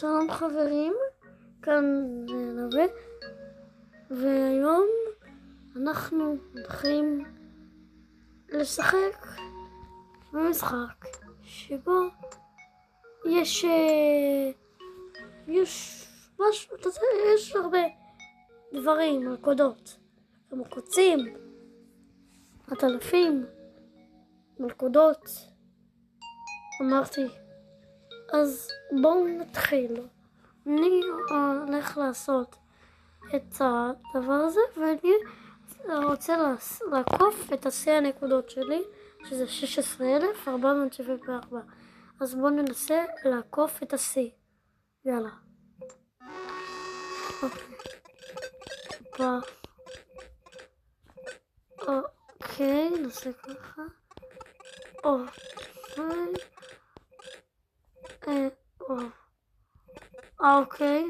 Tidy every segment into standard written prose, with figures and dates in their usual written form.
שלום חברים, כאן זה נווה, והיום אנחנו הולכים לשחק במשחק שבו יש משהו, יש הרבה דברים, מלכודות, כמו קוצים, עטלפים, מלכודות, אמרתי. אז בואו נתחיל. אני הולך לעשות את הדבר הזה, ואני רוצה לעקוף את השיא הנקודות שלי, שזה 16,474. אז בואו ננסה לעקוף את השיא. יאללה. אוקיי, נעשה ככה. אוקיי.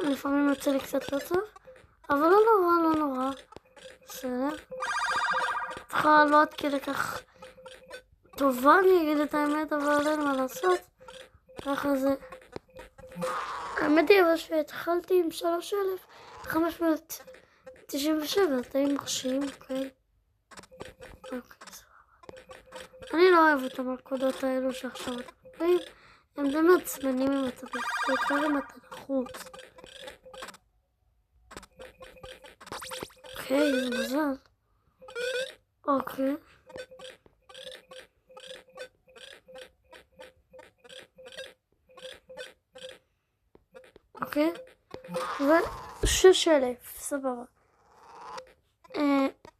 לפעמים יוצא לי קצת לא טוב, אבל לא נורא. בסדר. צריכה לא עד כדי כך טובה, אני אגיד את האמת, אבל אין מה לעשות. ככה זה. האמת היא אבל שהתחלתי עם 3,597, די מרשים, אוקיי. אני לא אוהב את המלכודות האלו שעכשיו אתם רואים. הם די מעצבנים אם אתה בעיקר אם אתה לחוץ. אוקיי, זה מזל. אוקיי. אוקיי. ו6,000, סבבה.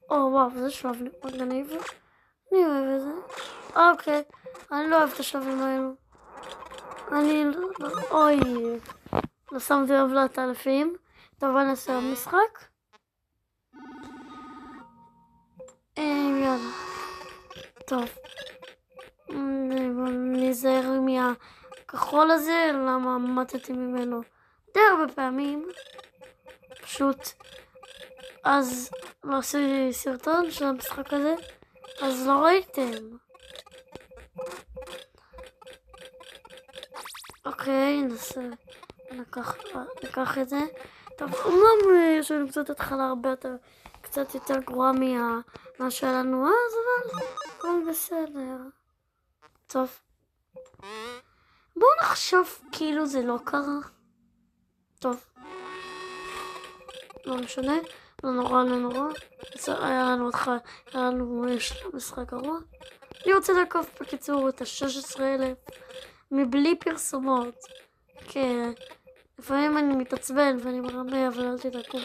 וואו, זה שלב מגניב. אני אוהב את זה. אוקיי, אני לא אוהב את השלבים האלו. אוי, לא שמתי לב לעטלפים. טוב, אני אעשה משחק. יאללה. טוב. נזהר מהכחול הזה, למה מתתי ממנו די הרבה פעמים. פשוט. אז לא עשיתי סרטון של המשחק הזה, אז לא ראיתם. אוקיי, ננסה, ניקח את זה. טוב, אומנם יש לנו קצת התחלה הרבה יותר, קצת יותר גרועה מה שהיה לנו אז, אבל הכל בסדר. טוב. בואו נחשוב כאילו זה לא קרה. טוב. לא משנה, לא נורא. היה לנו משחק גרוע. אני רוצה לעקוף בקיצור את 16,000 מבלי פרסומות. כן, לפעמים אני מתעצבן ואני מרמה, אבל אל תדאגו.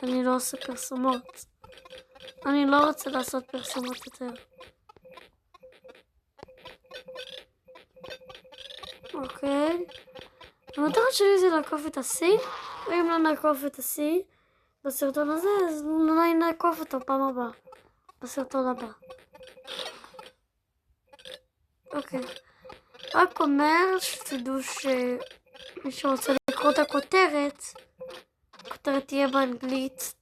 אני לא עושה פרסומות. אני לא רוצה לעשות פרסומות יותר. אוקיי. המטרה שלי זה לעקוף את השיא, ואם לא נעקוף את השיא בסרטון הזה, אז אולי נעקוף אותו פעם הבאה, בסרטון הבא. אוקיי. רק אומר שתדעו שמי שרוצה לקרוא את הכותרת, הכותרת תהיה באנגלית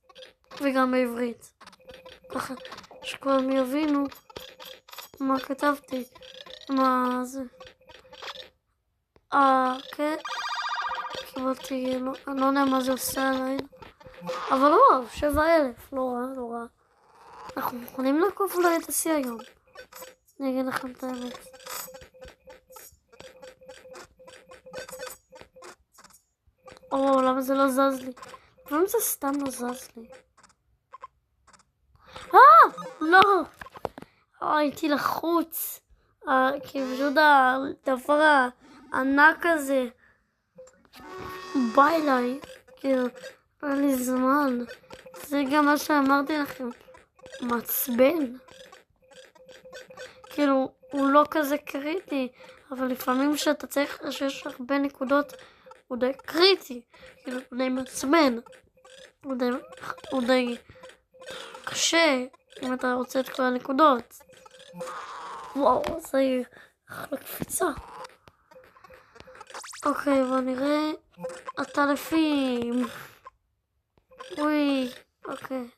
וגם בעברית. ככה שכולם יבינו מה כתבתי, מה זה. כן. קיבלתי, אני לא יודע מה זה עושה עליי. אבל לא, 7,000, לא רע. אנחנו יכולים לעקוף אולי את השיא היום. אני אגיד לכם את האמת. למה זה לא זז לי? לפעמים זה סתם לא זז לי. לא! הייתי לחוץ. כי פשוט הדבר הענק הזה בא אליי. כאילו, היה לי זמן. זה גם מה שאמרתי לכם. מעצבן. כאילו, הוא לא כזה קריטי, אבל לפעמים שאתה צריך, שיש הרבה נקודות, הוא די קריטי. כאילו, הוא די מעצבן. הוא די קשה, אם אתה רוצה את כל הנקודות. וואו, זה אחלה קפיצה. אוקיי, בוא נראה. עטלפים. אוי, אוקיי.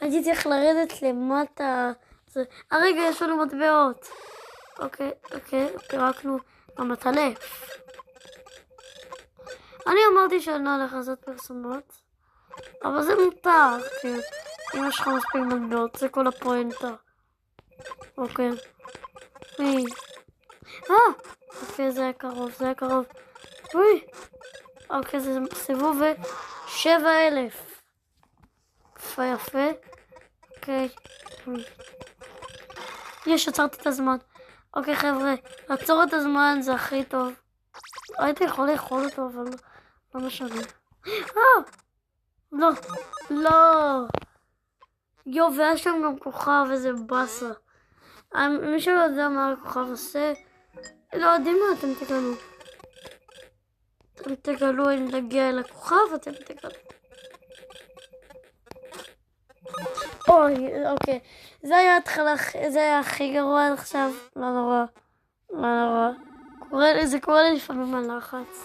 הייתי צריך לרדת למטה רגע, יש לנו מטבעות. אוקיי, פירקנו המטלף. אני אמרתי שאני הולך לעשות פרסומות, אבל זה מותר, כי אם יש לך מספיק מטבעות, זה כל הפואנטה. אוקיי. אוקיי, זה היה קרוב. אוי! אוקיי, זה סיבוב 7,000. יפה. אוקיי. עצרתי את הזמן. אוקיי, חבר'ה, לעצור את הזמן זה הכי טוב. הייתי יכול לאכול אותו, אבל לא משנה. לא. ויש שם גם כוכב, איזה בסה. מי שלא יודע מה הכוכב עושה, לא יודעים מה אתם תגלו. אתם תגלו אם נגיע אל הכוכב, אתם תגלו. אוקיי. זה היה התחלה, זה היה הכי גרוע עד עכשיו. לא נורא. זה קורה לי לפעמים על לחץ.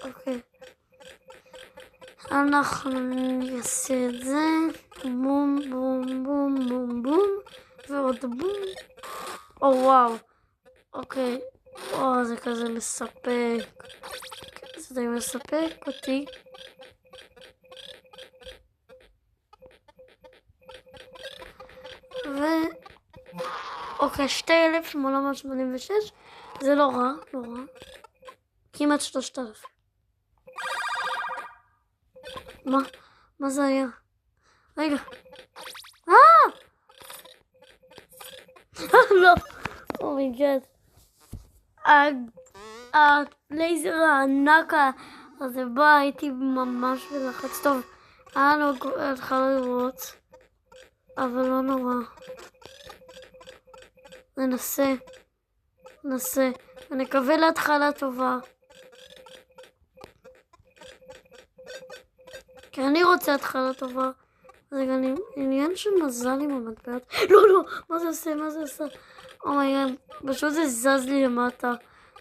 אוקיי. אנחנו נעשה את זה. בום. ועוד בום. וואו. אוקיי. זה כזה מספק. זה די מספק אותי. אוקיי, 2,886. זה לא רע. כמעט 3,000. מה זה היה? רגע. לא. אומייגאד. הלייזר הענק הזה בא, הייתי ממש בלחץ. טוב, היה לו התחלה לראות, אבל לא נורא. ננסה, ונקווה להתחלה טובה. כי אני רוצה התחלה טובה. זה גם עניין של מזל עם המטבעות. לא, מה זה עושה? אומייגאד, פשוט זה זז לי למטה.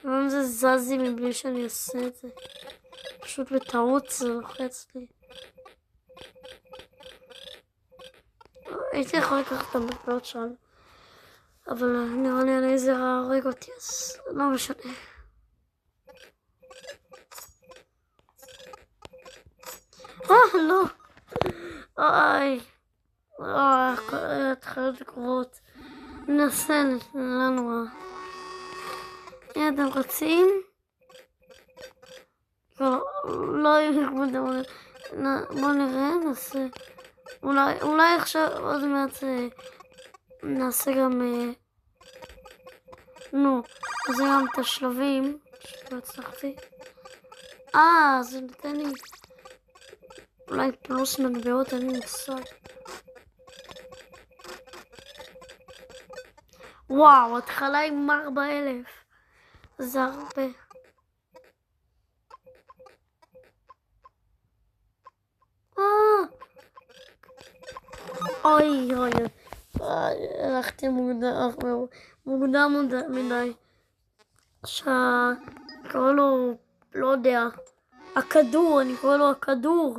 ואם זה זז לי מבלי שאני אעשה את זה. פשוט בטעות זה לוחץ לי. הייתי יכול לקחת את המטבעות שם. אבל נראה לי הלייזר הרג אותי, אז לא משנה. לא. התחלות קרובות. ננסה לנו. אתם רוצים? לא בוא נראה, נעשה. אולי עכשיו עוד מעט נעשה גם נעשה גם את השלבים שלא הצלחתי. זה נותן לי אולי פלוס מטבעות, אין לי מושג. וואו, התחלה עם 4,000. זה הרבה. אוי. הלכתי מוקדם מדי. קורא לו, לא יודע, הכדור, אני קורא לו הכדור.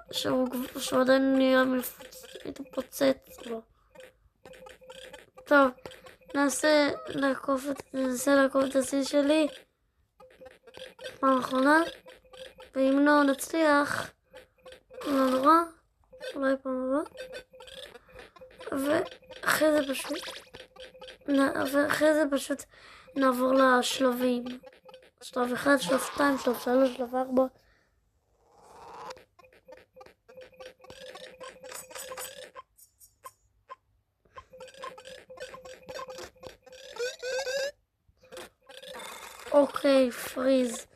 שהוא עדיין נהיה מתפוצץ לו. טוב, ננסה לעקוף את השיא שלי פעם אחרונה, ואם לא נצליח, לא נורא, אולי פעם הבאה, ואחרי זה פשוט נעבור לשלבים. שלב 1, שלב 2, שלב 3, שלב 4. אוקיי, פריז.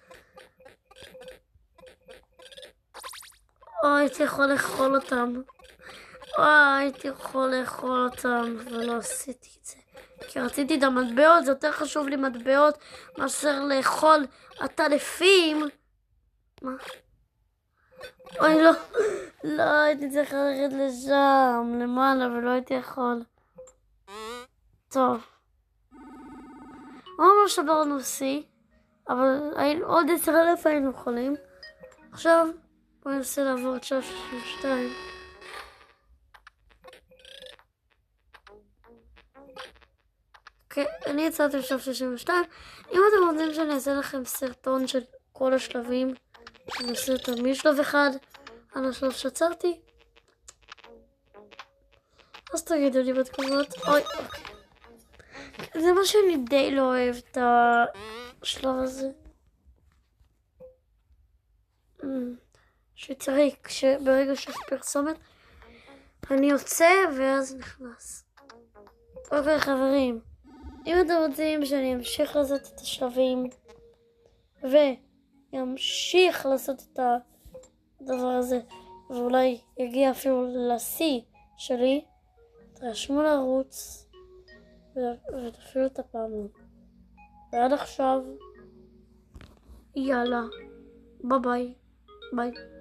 הייתי יכול לאכול אותם. ולא עשיתי את זה. כי רציתי את המטבעות, זה יותר חשוב לי מטבעות מאשר לאכול עטלפים. מה? לא, הייתי צריכה ללכת לשם, למעלה, ולא הייתי יכול. טוב. ממש שברנו שיא, אבל עוד 10,000 היינו יכולים. עכשיו בואו ננסה לעבור את שלב 62. אני יצאתי לשלב 62. אם אתם רוצים שאני אעשה לכם סרטון של כל השלבים, אני אעשה אותם משלב 1 על השלב שעצרתי, אז תגידו לי בתגובות. אוי, זה מה שאני די לא אוהב את השלב הזה. שצריך, שברגע שיש פרסומת, אני יוצא ואז נכנס. אוקיי חברים, אם אתם רוצים שאני אמשיך לעשות את השלבים, וימשיך לעשות את הדבר הזה, ואולי יגיע אפילו לשיא שלי, תרשמו לערוץ, ותפעילו את הפעמון. ועד עכשיו, יאללה, ביי ביי. ביי.